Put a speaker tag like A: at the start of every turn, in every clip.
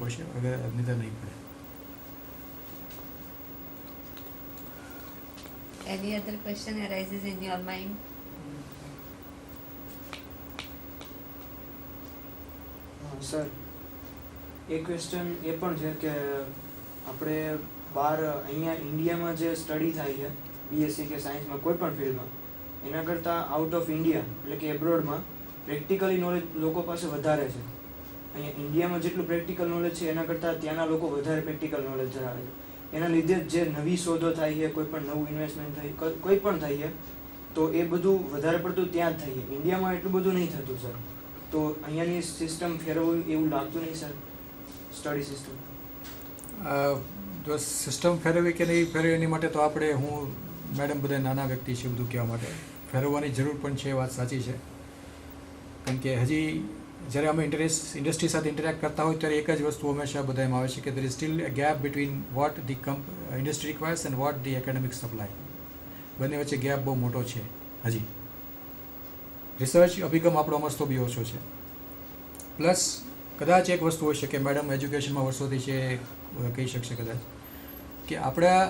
A: પડશે, નહીં પડે.
B: Any other question arises in your mind?
C: Sir એ ક્વેશ્ચન એ પણ છે કે આપણે બહાર અહીંયા ઇન્ડિયામાં જે સ્ટડી થાય છે બીએસસી કે સાયન્સમાં કોઈ પણ ફિલ્ડમાં, એના કરતાં આઉટ ઓફ ઇન્ડિયા એટલે કે એબ્રોડમાં પ્રેક્ટિકલી નોલેજ લોકો પાસે વધારે છે. અહીંયા ઇન્ડિયામાં જેટલું પ્રેક્ટિકલ નોલેજ છે એના કરતાં ત્યાંના લોકો વધારે પ્રેક્ટિકલ નોલેજ ધરાવે છે. એના લીધે જે નવી શોધો થાય છે, કોઈ પણ નવું ઇન્વેસ્ટમેન્ટ થાય, કોઈ પણ થાય છે, તો એ બધું વધારે પડતું ત્યાં જ થાય છે. ઇન્ડિયામાં એટલું બધું નહીં થતું સર. તો અહીંયાની સિસ્ટમ ફેરવવું એવું લાગતું નહીં સર, સ્ટડી સિસ્ટમ?
A: જો સિસ્ટમ ફેરવવી કે નહીં ફેરવી એની માટે તો હું મેડમ બધા નાના વ્યક્તિ છે બધું કહેવા માટે. ફેરવવાની જરૂર પણ છે, વાત સાચી છે. કારણ કે હજી જ્યારે અમે ઇન્ડસ્ટ્રી સાથે ઇન્ટરેક્ટ કરતા હોય ત્યારે એક જ વસ્તુ હંમેશા બધામાં આવે છે કે there is still a gap between what the industry requires and what the academic supply. બંને વચ્ચે ગેપ બહુ મોટો છે હજી. રિસર્ચ અભિગમ આપણો મસ્તો બી ઓછો છે. પ્લસ કદાચ એક વસ્તુ હોઈ શકે, મેડમ એજ્યુકેશનમાં વર્ષોથી છે, કહી શકશે કદાચ, કે આપણા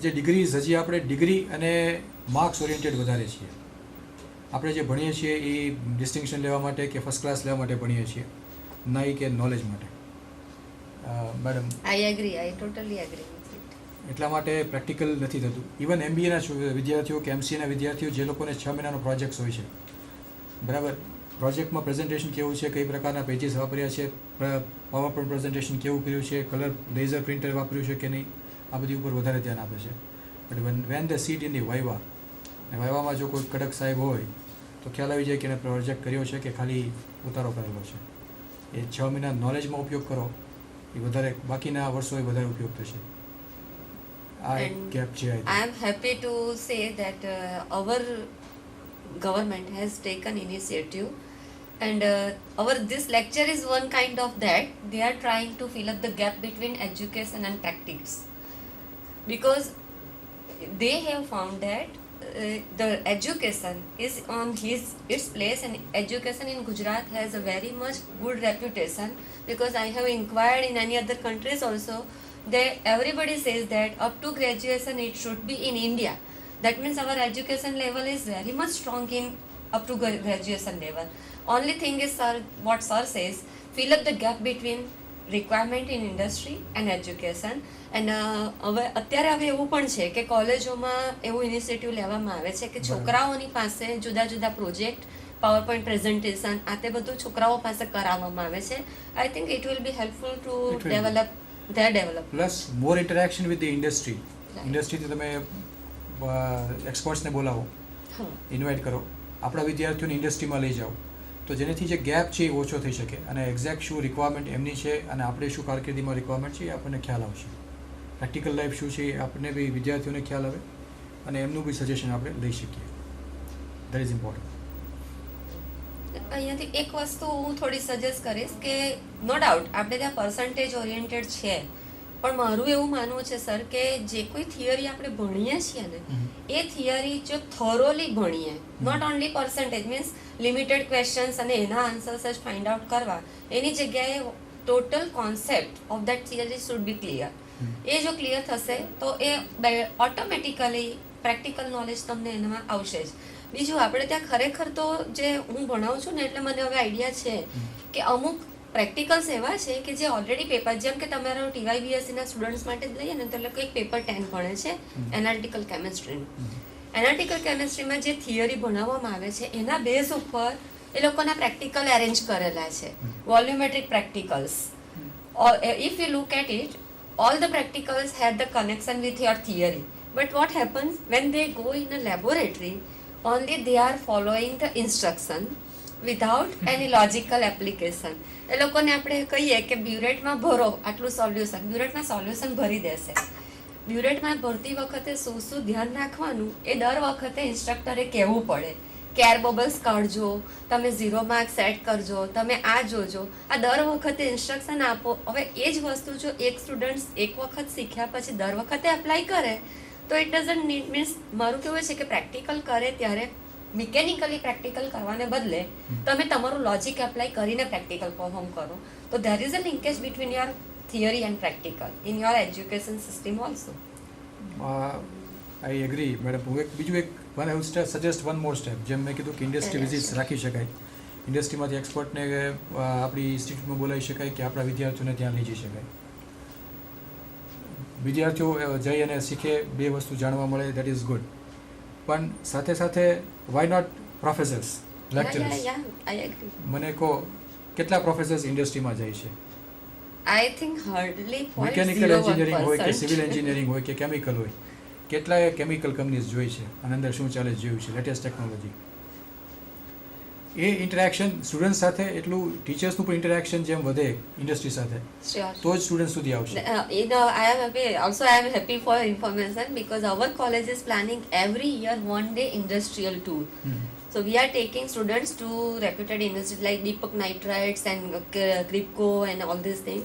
A: જે ડિગ્રીઝ હજી આપણે ડિગ્રી અને માર્ક્સ ઓરિએન્ટેડ વધારે છીએ. આપણે જે ભણીએ છીએ એ ડિસ્ટિંક્શન લેવા માટે કે ફર્સ્ટ ક્લાસ લેવા માટે ભણીએ છીએ, નહીં કે નોલેજ માટે. Madam
B: I agree, I totally agree with it.
A: એટલા માટે પ્રેક્ટિકલ નથી થતું. ઇવન MBAના વિદ્યાર્થીઓ કે MCAના વિદ્યાર્થીઓ જે લોકોને 6 મહિનાનો પ્રોજેક્ટ્સ હોય છે, બરાબર, પ્રોજેક્ટમાં પ્રેઝન્ટેશન કેવું છે, કઈ પ્રકારના પેજીસ વાપર્યા છે, પાવર પોઈન્ટ પ્રેઝન્ટેશન કેવું કર્યું છે, કલર લેઝર પ્રિન્ટર વાપર્યું છે કે નહીં, આ બધી ઉપર વધારે ધ્યાન આપે છે. But when the sit in the viva, અને વાઇવામાં જો કોઈ કડક સાહેબ હોય તો ખ્યાલ આવી જાય કે એને પ્રોજેક્ટ કર્યો છે કે ખાલી ઉતારો કરેલો છે. એ 6 મહિના નોલેજમાં ઉપયોગ કરો એ વધારે, બાકીના વર્ષો એ વધારે ઉપયોગ થશે. આ એક ગેપ છે.
B: I am happy to say that our government has taken initiative, and this lecture is one kind of that. They are trying to fill up the gap between education and practice, because they have found that the education is on its place, and education in Gujarat has a very much good reputation, because I have inquired in any other countries also. Everybody says that up to graduation it should be in India. That means our education level is very much strong in up to graduation level. Only thing is, sir, what sir says, fill up the gap between requirement in industry and education. And અત્યારે હવે એવું પણ છે કે કોલેજોમાં એવું initiative લેવામાં આવે છે કે છોકરાઓની પાસે જુદા જુદા પ્રોજેક્ટ, પાવર પોઈન્ટ પ્રેઝન્ટેશન, આ તે બધું છોકરાઓ પાસે કરાવવામાં આવે છે. I think it will be helpful to develop their development.
A: Plus more interaction with the industry. ઇન્ડસ્ટ્રીથી તમે એક્સપર્ટ્સને બોલાવો, ઇન્વાઇટ કરો, આપણા વિદ્યાર્થીઓને ઇન્ડસ્ટ્રીમાં લઈ જાઓ, તો જેનાથી જે ગેપ છે એ ઓછો થઈ શકે, અને એક્ઝેક્ટ શું રિક્વાયરમેન્ટ એમની છે અને આપણે શું કારકિર્દીમાં રિક્વાયરમેન્ટ છે એ આપણને ખ્યાલ આવશે. પ્રેક્ટિકલ લાઈફ શું છે એ આપણને બી વિદ્યાર્થીઓને ખ્યાલ આવે અને એમનું બી સજેશન આપણે લઈ શકીએ. That is important.
B: અહીંયાથી એક વસ્તુ હું થોડી સજેસ્ટ કરીશ કે નો ડાઉટ આપણે ત્યાં પર્સન્ટેજ ઓરિએન્ટેડ છે, પણ મારું એવું માનવું છે સર કે જે કોઈ થિયરી આપણે ભણીએ છીએ ને એ થિયરી જો થોરોલી ભણીએ, not only percentage means limited questions અને એના આન્સર્સ જ ફાઇન્ડ આઉટ કરવા, એની જગ્યાએ total concept of that theory should be clear. એ જો ક્લિયર થશે તો એ ઓટોમેટિકલી પ્રેક્ટિકલ નોલેજ તમને એનામાં આવશે જ. બીજું આપણે ત્યાં ખરેખર તો જે હું ભણાવું છું ને એટલે મને હવે આઈડિયા છે કે અમુક પ્રેક્ટિકલ્સ એવા છે કે જે ઓલરેડી પેપર, જેમ કે તમારો TYBSCના સ્ટુડન્ટ્સ માટે જ લઈએ ને તો લોકો એક પેપર 10 ભણે છે એનાલિટિકલ કેમિસ્ટ્રીનું. એનાલિટિકલ કેમિસ્ટ્રીમાં જે થિયરી ભણાવવામાં આવે છે એના બેઝ ઉપર એ લોકોના પ્રેક્ટિકલ અરેન્જ કરેલા છે, volumetric practicals. If you look at it, all the practicals had the connection with your theory, but what happens when they go in a laboratory, only they are following the instruction without any logical application. એ લોકોને આપણે કહીએ કે બ્યુરેટમાં ભરો આટલું solution, બ્યુરેટમાં solution ભરી દેશે. બ્યુરેટમાં ભરતી વખતે શું શું ધ્યાન રાખવાનું એ દર વખતે ઇન્સ્ટ્રક્ટરે કહેવું પડે કે એર બબલ્સ કાઢજો, તમે 0 માર્ક સેટ કરજો, તમે આ જોજો, આ દર વખતે ઇન્સ્ટ્રક્શન આપો. હવે એ જ વસ્તુ જો એક સ્ટુડન્ટ એક વખત શીખ્યા પછી દર વખતે એપ્લાય કરે તો ઇટ ડઝન્ટ નીડ, મીન્સ મારું કેવું છે કે પ્રેક્ટિકલ કરે ત્યારે મિકેનિકલી પ્રેક્ટિકલ કરવાને બદલે તમે તમારું લોજિક એપ્લાય કરીને પ્રેક્ટિકલ પરફોર્મ કરો તો there is a linkage between your theory and practical in your education system also.
A: I agree madam. હું બીજું એક I will suggest one more step. જેમ મેં કીધું કે ઇન્ડસ્ટ્રી વિઝિટ્સ રાખી શકાય, ઇન્ડસ્ટ્રીમાંથી એક્સપર્ટને આપણી ઇન્સ્ટિટ્યૂટમાં બોલાવી શકાય કે આપણા વિદ્યાર્થીઓને ત્યાં લઈ જઈ શકાય. વિદ્યાર્થીઓ જઈ અને શીખે, બે વસ્તુ જાણવા મળે, દેટ ઇઝ ગુડ. પણ સાથે સાથે why not professors, lecturers?
B: I agree.
A: મને કહો કેટલા પ્રોફેસર્સ ઇન્ડસ્ટ્રીમાં જાય છે?
B: I think hardly
A: mechanical engineering હોય કે
B: 0.01%.
A: સિવિલ એન્જિનિયરિંગ હોય કે કેમિકલ હોય, કેટલાય કેમિકલ કંપનીઝ જોઈ છે અને અંદર શું ચાલે જોયું છે, લેટેસ્ટ ટેકનોલોજી. એ ઇન્ટરેક્શન સ્ટુડન્ટ સાથે એટલું ટીચર્સનું પણ ઇન્ટરેક્શન જેમ વધે ઇન્ડસ્ટ્રી સાથે,
B: Sure.
A: તો જ સ્ટુડન્ટ સુધી આવશે.
B: I am happy. Also, I am happy for information because our college is planning every year 1 day industrial tour. So we are taking students to reputed industries like Deepak Nitrites and Gripco and all these things,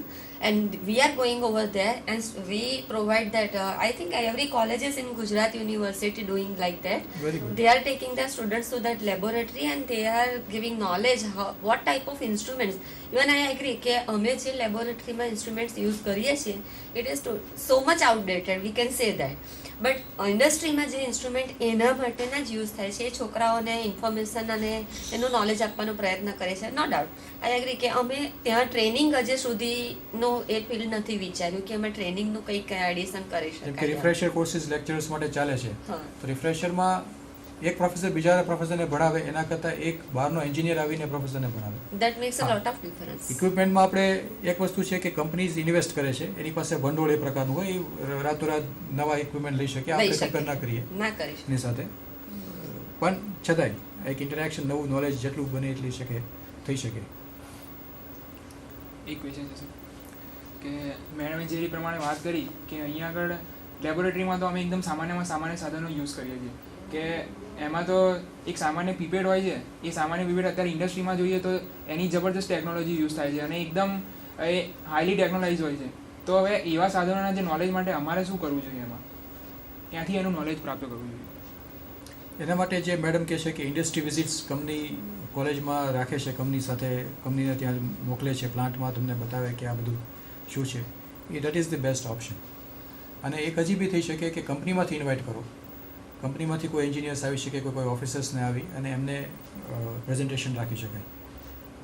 B: and we are going over there and we provide that. I think every college is in Gujarat University doing like that.
A: Very good.
B: They are taking their students to that laboratory and they are giving knowledge how, what type of instruments. Even I agree કે અમે જે લેબોરેટરીમાં instruments use કરીએ છીએ it is so much outdated, we can say that. But ઇન્ડસ્ટ્રીમાં જે instrument એના માટેના જ યુઝ થાય છે, એ છોકરાઓને ઇન્ફોર્મેશન અને એનું નોલેજ આપવાનો પ્રયત્ન કરે છે. નો ડાઉટ આઈ એગ્રી કે અમે ત્યાં ટ્રેનિંગ હજી સુધીનો એ ફિલ્ડ નથી વિચાર્યું કે અમે ટ્રેનિંગનું કંઈક એડિશન કરી
A: જેમ કે
B: શકાય.
A: રિફ્રેશર કોર્સિસ લેક્ચર્સ માટે ચાલે છે,
B: હા.
A: તો રિફ્રેશરમાં એક પ્રોફેસર બીજા પ્રોફેસરને ભણાવે એના કરતાં એક બહારનો એન્જિનિયર આવીને પ્રોફેસરને ભણાવે.
B: That makes a lot of difference.
A: ઇક્વિપમેન્ટમાં આપણે એક વસ્તુ છે કે કંપનીઝ ઇન્વેસ્ટ કરે છે, એની પાસે ભંડોળ એ પ્રકારનું હોય, એ રાતોરાત નવા ઇક્વિપમેન્ટ લઈ શકે, આપણે કમ્પેર ના કરીએ
B: ના કરી શકે.
A: એની સાથે. પણ છતાંય એક ઇન્ટરેક્શન, નવું નોલેજ જેટલું બને એટલી શકે થઈ શકે.
D: એક ક્વેશ્ચન છે સર કે મેડમે જે પ્રમાણે વાત કરી કે અહીંયા આગળ લેબોરેટરીમાં તો અમે એકદમ સામાન્યમાં સામાન્ય સાધનો યુઝ કરીએ છીએ, કે એમાં તો એક સામાન્ય પીપેડ હોય છે, એ સામાન્ય પીપેડ અત્યારે ઇન્ડસ્ટ્રીમાં જોઈએ તો એની જબરદસ્ત ટેકનોલોજી યુઝ થાય છે અને એકદમ એ હાઈલી ટેકનોલોજીઝ હોય છે. તો હવે એવા સાધનોના જે નોલેજ માટે અમારે શું કરવું જોઈએ, એમાં ક્યાંથી એનું નોલેજ પ્રાપ્ત કરવું જોઈએ?
A: એના માટે જે મેડમ કહે છે કે ઇન્ડસ્ટ્રી વિઝિટ્સ કંપની કોલેજમાં રાખે છે, કંપની સાથે કંપનીને ત્યાં મોકલે છે, પ્લાન્ટમાં તમને બતાવે કે આ બધું શું છે, એ that is the best option. અને એક હજી બી થઈ શકે કે કંપનીમાંથી ઇન્વાઇટ કરો, કંપનીમાંથી કોઈ એન્જિનિયર્સ આવી શકે, કોઈ ઓફિસર્સને આવી અને એમને પ્રેઝન્ટેશન રાખી શકાય.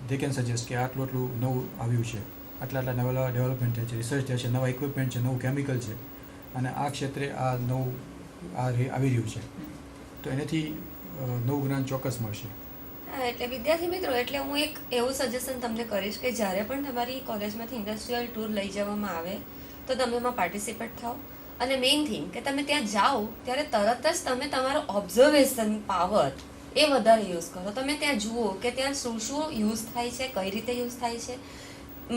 A: દે કેન સજેસ્ટ કે આટલું આટલું નવું આવ્યું છે, આટલા નવા ડેવલપમેન્ટ થાય છે, રિસર્ચ થાય છે, નવા ઇક્વિપમેન્ટ છે, નવું કેમિકલ છે, અને આ ક્ષેત્રે આ નવું આવી રહ્યું છે, તો એનાથી નવું જ્ઞાન ચોક્કસ મળશે.
B: હા, એટલે વિદ્યાર્થી મિત્રો, એટલે હું એક એવું સજેશન તમને કરીશ કે જ્યારે પણ તમારી કોલેજમાંથી ઇન્ડસ્ટ્રીયલ ટૂર લઈ જવામાં આવે તો તમે એમાં પાર્ટિસિપેટ થાઓ. અને મેઇન થિંગ કે તમે ત્યાં જાઓ ત્યારે તરત જ તમે તમારો ઓબ્ઝર્વેશન પાવર એ વધારે યુઝ કરો. તમે ત્યાં જુઓ કે ત્યાં શું શું યુઝ થાય છે, કઈ રીતે યુઝ થાય છે.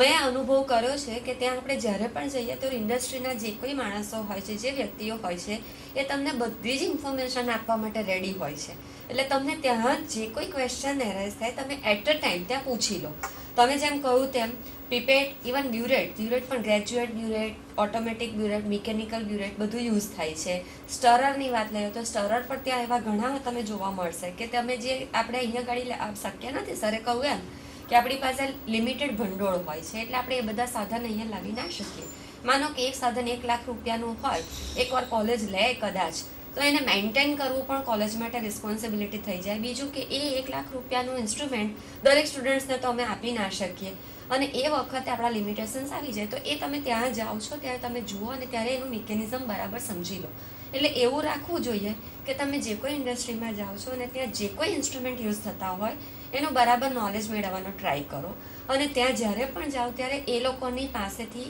B: મેં અનુભવ કર્યો છે કે ત્યાં આપણે જ્યારે પણ જઈએ તો ઇન્ડસ્ટ્રીના જે કોઈ માણસો હોય છે, જે વ્યક્તિઓ હોય છે, એ તમને બધી જ ઇન્ફોર્મેશન આપવા માટે રેડી હોય છે. એટલે તમને ત્યાં જે કોઈ ક્વેશ્ચન એરાઇઝ થાય તમે એટ અ ટાઈમ ત્યાં પૂછી લો. તમે જેમ કહ્યું તેમ પીપેટ, ઇવન બ્યુરેટ પણ graduate burette, automatic burette, mechanical burette બધું યુઝ થાય છે. સ્ટરરની વાત લઈએ તો સ્ટરર પર ત્યાં એવા ઘણા તમે જોવા મળશે કે તમે જે આપણે અહીંયા ગાડી શક્ય નથી, સરે કહું એમ કે આપણી પાસે લિમિટેડ ભંડોળ હોય છે, એટલે આપણે એ બધા સાધન અહીંયા લાવી ના શકીએ. માનો કે એક સાધન 1 લાખ રૂપિયાનું હોય, એકવાર કોલેજ લે કદાચ, તો એને મેન્ટેન કરવું પણ કોલેજ માટે રિસ્પોન્સિબિલિટી થઈ જાય. બીજું કે એ 1 લાખ રૂપિયાનું ઇન્સ્ટ્રુમેન્ટ દરેક સ્ટુડન્ટ્સને તો અમે આપી ના શકીએ, અને એ વખતે આપણા લિમિટેશન્સ આવી જાય. તો એ તમે ત્યાં જાઓ છો ત્યારે તમે જુઓ અને ત્યારે એનું મિકેનિઝમ બરાબર સમજી લો. એટલે એવું રાખવું જોઈએ કે તમે જે કોઈ ઇન્ડસ્ટ્રીમાં જાઓ છો અને ત્યાં જે કોઈ ઇન્સ્ટ્રુમેન્ટ યુઝ થતા હોય એનું બરાબર નોલેજ મેળવવાનો ટ્રાય કરો. અને ત્યાં જ્યારે પણ જાઓ ત્યારે એ લોકોની પાસેથી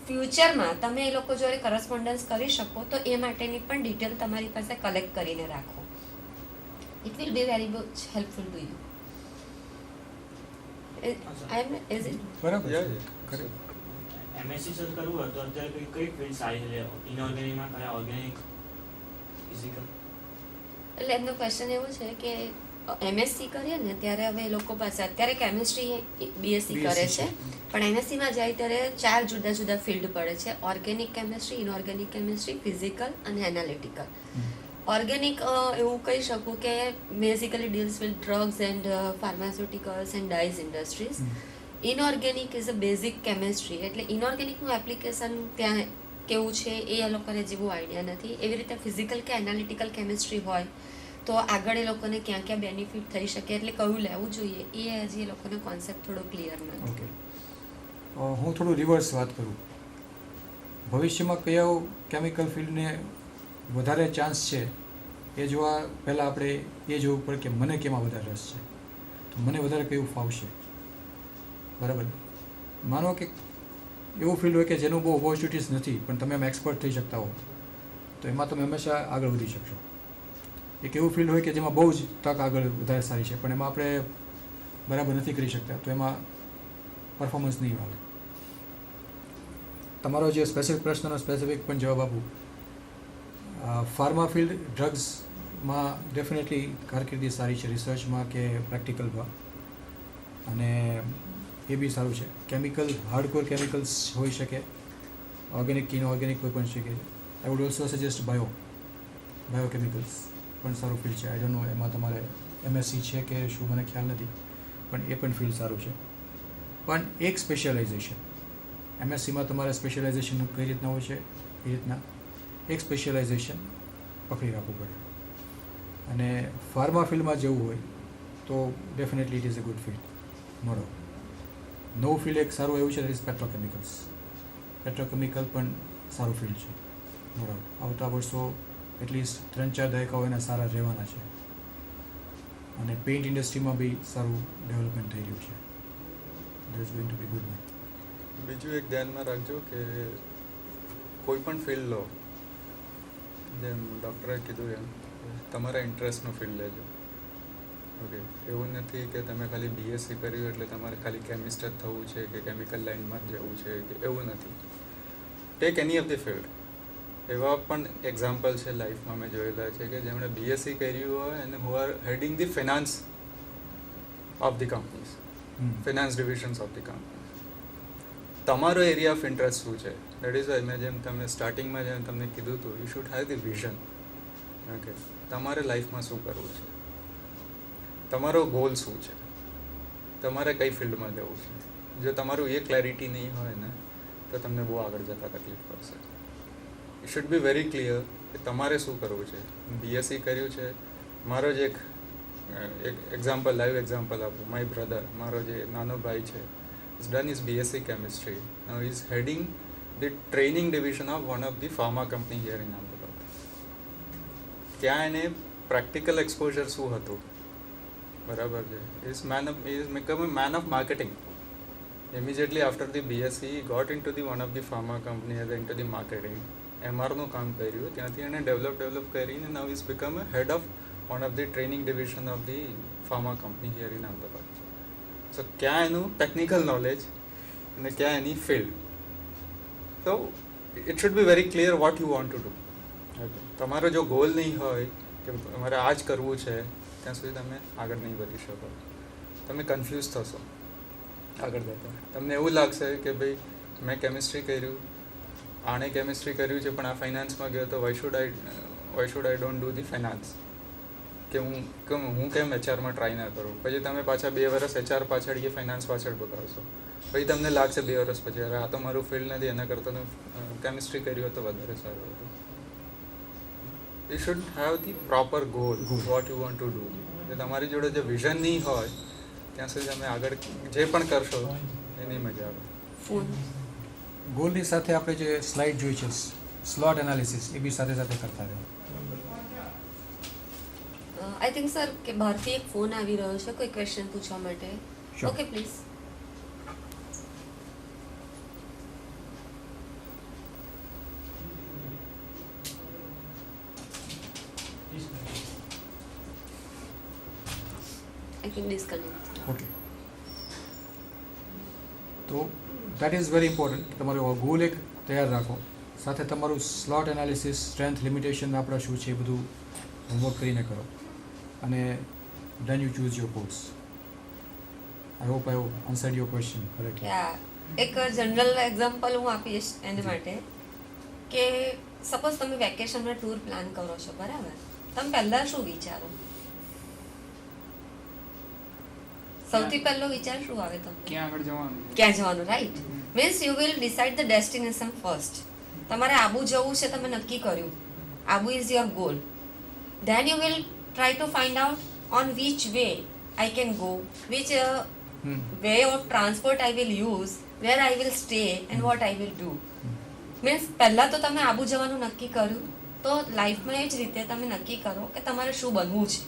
B: ફ્યુચરમાં તમે એ લોકો જોડે કરસ્પોન્ડન્સ કરી શકો તો એ માટેની પણ ડિટેલ તમારી પાસે કલેક્ટ કરીને રાખો. It will be very much helpful to you.
A: બરાબર છે.
E: એમએસસી સર કરવું હોય તો અત્યારે કઈ ફિલ્ડ સારી છે? ઇનઓર્ગેનિકમાં કયા, ઓર્ગેનિક, ફિઝિકલ?
B: એટલે એમનો ક્વેશ્ચન એવો છે કે એમએસસી કરીએ ને ત્યારે હવે એ લોકો પાસે અત્યારે કેમિસ્ટ્રી બીએસસી કરે છે, પણ એમએસસીમાં જાય ત્યારે 4 જુદા જુદા ફિલ્ડ પડે છે: organic chemistry, inorganic chemistry, physical અને એનાલિટિકલ. ઓર્ગેનિક એવું કહી શકું કે basically deals with drugs and pharmaceuticals and dyes industries. Inorganic is a basic chemistry, એટલે ઇનઓર્ગેનિકનું એપ્લિકેશન ત્યાં કેવું છે એ લોકોને જેવું આઈડિયા નથી. એવી રીતે ફિઝિકલ કે એનાલિટિકલ કેમિસ્ટ્રી હોય તો આગળ એ લોકોને ક્યાં ક્યાં બેનિફિટ થઈ શકે, એટલે કયું લેવું જોઈએ એ હજી એ લોકોને કોન્સેપ્ટ થોડો ક્લિયર નથી.
A: ઓકે, હું થોડું રિવર્સ વાત કરું. ભવિષ્યમાં કયા કેમિકલ ફિલ્ડને વધારે ચાન્સ છે એ જોવા પહેલાં આપણે એ જોવું પડે કે મને કેમાં વધારે રસ છે, તો મને વધારે કયું ફાવશે. બરાબર. માનો કે એવું ફિલ્ડ હોય કે જેનું બહુ ઓપોર્ચ્યુનિટીઝ નથી પણ તમે એમાં એક્સપર્ટ થઈ શકતા હો, તો એમાં તમે હંમેશા આગળ વધી શકશો. એક એવું ફિલ્ડ હોય કે જેમાં બહુ જ તક આગળ વધારે સારી છે પણ એમાં આપણે બરાબર નથી કરી શકતા, તો એમાં પરફોર્મન્સ નહીં આવે. તમારો જે સ્પેસિફિક પ્રશ્નનો સ્પેસિફિક પણ જવાબ આપું, ફાર્મા ફિલ્ડ ડ્રગ્સમાં ડેફિનેટલી કારકિર્દી સારી છે, રિસર્ચમાં કે પ્રેક્ટિકલમાં, અને એ બી સારું છે. કેમિકલ હાર્ડકોર કેમિકલ્સ હોઈ શકે, ઓર્ગેનિક ઇનઓર્ગેનિક કોઈ પણ શકે. I would also suggest biochemicals પણ સારું ફિલ્ડ છે. આઈ ડોન્ટ નો એમાં તમારે MSc છે કે શું મને ખ્યાલ નથી, પણ એ પણ ફિલ્ડ સારું છે. પણ એક સ્પેશિયલાઇઝેશન, MScમાં તમારે સ્પેશિયલાઇઝેશન કઈ રીતના હોય છે એ રીતના એક સ્પેશિયલાઇઝેશન પકડી રાખવું પડે. અને ફાર્મા ફિલ્ડમાં જવું હોય તો definitely it is a good field, no doubt. નવું ફિલ્ડ એક સારું એવું છે દેટ ઇઝ પેટ્રોકેમિકલ્સ. પેટ્રોકેમિકલ પણ સારું ફિલ્ડ છે, નો ડાઉટ. આવતા વર્ષો એટલીસ્ટ 3-4 દાયકાઓ એના સારા રહેવાના છે. અને પેઇન્ટ ઇન્ડસ્ટ્રીમાં બી સારું ડેવલપમેન્ટ થઈ રહ્યું છે. That's going to B good.
F: બીજું એક ધ્યાનમાં રાખજો કે કોઈ પણ ફિલ્ડ લો, જેમ ડૉક્ટરે કીધું એમ તમારા ઇન્ટરેસ્ટનું ફિલ્ડ લેજો. ઓકે, એવું નથી કે તમે ખાલી BSc કર્યું એટલે તમારે ખાલી કેમિસ્ટ જ થવું છે કે કેમિકલ લાઇનમાં જ જવું છે કે એવું નથી. Take any of the field. એવા પણ એક્ઝામ્પલ છે લાઈફમાં મેં જોયેલા છે કે જેમણે BSc કર્યું હોય અને who are heading the finance of the companies, finance ડિવિઝન્સ of the company. તમારો એરિયા ઓફ ઇન્ટરેસ્ટ શું છે? દેટ ઇઝ વાય મેં જેમ તમે સ્ટાર્ટિંગમાં જેમ તમને કીધું હતું, you should have the vision. Okay, તમારે લાઈફમાં શું કરવું છે, તમારો ગોલ શું છે, તમારે કઈ ફિલ્ડમાં જવું છે. જો તમારું એ ક્લેરિટી નહીં હોય ને તો તમને બહુ આગળ જતાં તકલીફ પડશે. It should be very clear કે તમારે શું કરવું છે. BSc કર્યું છે, મારો જ એક એક્ઝામ્પલ, લાઈવ એક્ઝામ્પલ આપું. માય બ્રધર, મારો જે નાનો ભાઈ છે, he's done his BSc chemistry. Now he's heading the training division of one of the pharma company here in Ahmedabad. ત્યાં એને પ્રેક્ટિકલ એક્સપોઝર શું હતું, બરાબર છે. is become a man of marketing. Immediately after the BSc he got into the one of the pharma company as into the marketing. MR નું કામ કર્યું, ત્યાંથી એને ડેવલપ કરીને now he's become a head of one of the training division of the pharma company here in Ahmedabad. સો ક્યાં એનું technical knowledge અને ક્યાં એની ફિલ્ડ. તો it should be very clear what you want to do. Okay, તમારો જો goal નહીં હોય કે તમારે આ જ કરવું છે, ત્યાં સુધી તમે આગળ નહીં વધી શકો. તમે કન્ફ્યુઝ થશો આગળ જતા. તમને એવું લાગશે કે ભાઈ મેં કેમિસ્ટ્રી કર્યું, આણે કેમિસ્ટ્રી કર્યું છે પણ આ ફાઇનાન્સમાં ગયો તો why should I don't do the finance, કે હું કેમ HRમાં ટ્રાય ના કરું. પછી તમે પાછા 2 વર્ષ HR પાછળ કે ફાઇનાન્સ પાછળ બગાડશો. પછી તમને લાગશે 2 વર્ષ પછી અરે આ તો મારું ફિલ્ડ નથી, એના કરતાં કેમિસ્ટ્રી કર્યું તો વધારે સારું હતું. You should have the proper goal, what you want to do. તમારી જોડે જે વિઝન નહીં હોય ત્યાં સુધી તમે આગળ જે પણ કરશો એ નહીં મજા આવે.
A: ગોલની સાથે આપણે જે સ્લાઇડ જોઈ છે, સ્લોટ એનાલિસિસ, એ બી સાથે સાથે કરતા રહો.
B: આઈ થિંક સર કે બહારથી એક ફોન આવી રહ્યો છે કોઈ ક્વેશ્ચન પૂછવા માટે.
A: Sure.
B: Okay please. I can disconnect.
A: Okay, તો દેટ ઇઝ વેરી ઇમ્પોર્ટન્ટ. તમારો ગોલ એક તૈયાર રાખો, સાથે તમારું સ્લોટ એનાલિસિસ, સ્ટ્રેન્થ, લિમિટેશન આપણા શું છે એ બધું હોમવર્ક કરીને કરો, અને then you choose your course. I hope I have answered your question correctly.
B: એક જનરલ એક્ઝામ્પલ હું આપીશ એને માટે કે સપોઝ તમે વેકેશનમાં ટૂર પ્લાન કરો છો, બરાબર? તમે પહેલાં શું વિચારો? સૌથી પહેલો વિચાર શું આવે તમને?
D: ક્યાં આગળ જવાનું?
B: ક્યાં જવાનું, right? Means you will decide the destination first. તમારે આબુ જવું છે, તમે નક્કી કર્યું, Abu is your goal. Then you will try to find out on which way I can go, which way of transport I will use, where I will stay and what I will do. Means પહેલાં તો તમે આબુ જવાનું નક્કી કર્યું, તો લાઈફમાં એ જ રીતે તમે નક્કી કરો કે તમારે શું બનવું છે.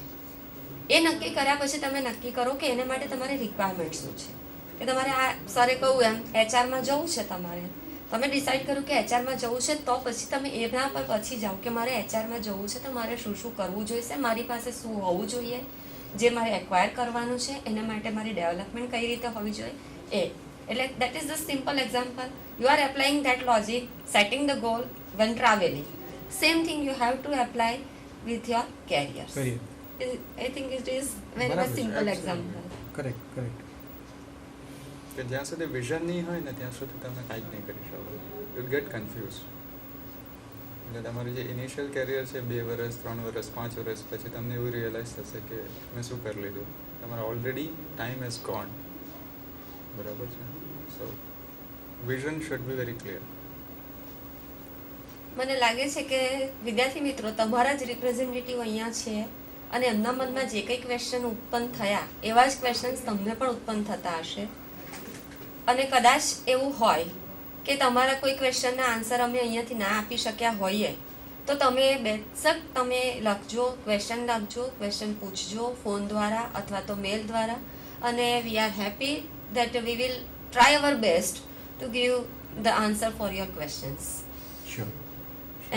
B: એ નક્કી કર્યા પછી તમે નક્કી કરો કે એને માટે તમારી રિક્વાયરમેન્ટ શું છે. કે તમારે આ સરે કહું એમ એચઆરમાં જવું છે, તમારે તમે ડિસાઇડ કર્યું કે એચઆરમાં જવું છે, તો પછી તમે એના પર પછી જાઓ કે મારે એચઆરમાં જવું છે તો મારે શું શું કરવું જોઈશે, મારી પાસે શું હોવું જોઈએ, જે મારે એક્વાયર કરવાનું છે એના માટે મારી ડેવલપમેન્ટ કઈ રીતે હોવી જોઈએ. એટલે that is the simple example. You are applying that logic, setting the goal when traveling. Same thing you have to apply with your careers. I think it is very much simple example.
A: Correct.
F: કે જ્યાં સુધી vision નહીં હોય ને ત્યાં સુધી તમે કાંઈ જ નહીં કરી શકો. You get confuse. એટલે તમારું જે ઇનિશિયલ કેરિયર છે 2 વર્ષ 3 વર્ષ 5 વર્ષ પછી તમને એવું રિયલાઇઝ થશે કે મેં શું કરી લીધું. તમારો ઓલરેડી ટાઈમ હેઝ ગોન. બરાબર છે. So vision should be very clear.
B: મને લાગે છે કે વિદ્યાર્થી મિત્રો તમારા જ રિપ્રેઝેન્ટેટિવ અહીંયા છે અને એમના મનમાં જે કંઈ ક્વેશ્ચન ઉત્પન્ન થયા એવા જ ક્વેશ્ચન્સ તમને પણ ઉત્પન્ન થતા હશે. અને કદાચ એવું હોય કે તમારા કોઈ ક્વેશ્ચનના આન્સર અમે અહીંયાથી ના આપી શક્યા હોઈએ તો તમે બેશક તમે લખજો, ક્વેશ્ચન પૂછજો ફોન દ્વારા અથવા તો મેલ દ્વારા, અને we are happy that we will try our best to give the answer for your questions.
A: Sure.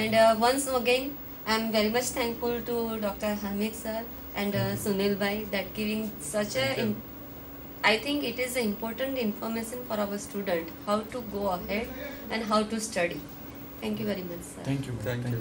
B: And once again, I am very much thankful to Dr. Hamid sir and Sunil bhai that giving such I think it is important information for our student how to go ahead and how to study. Thank you very much, sir.
A: Thank you.
F: Thank you.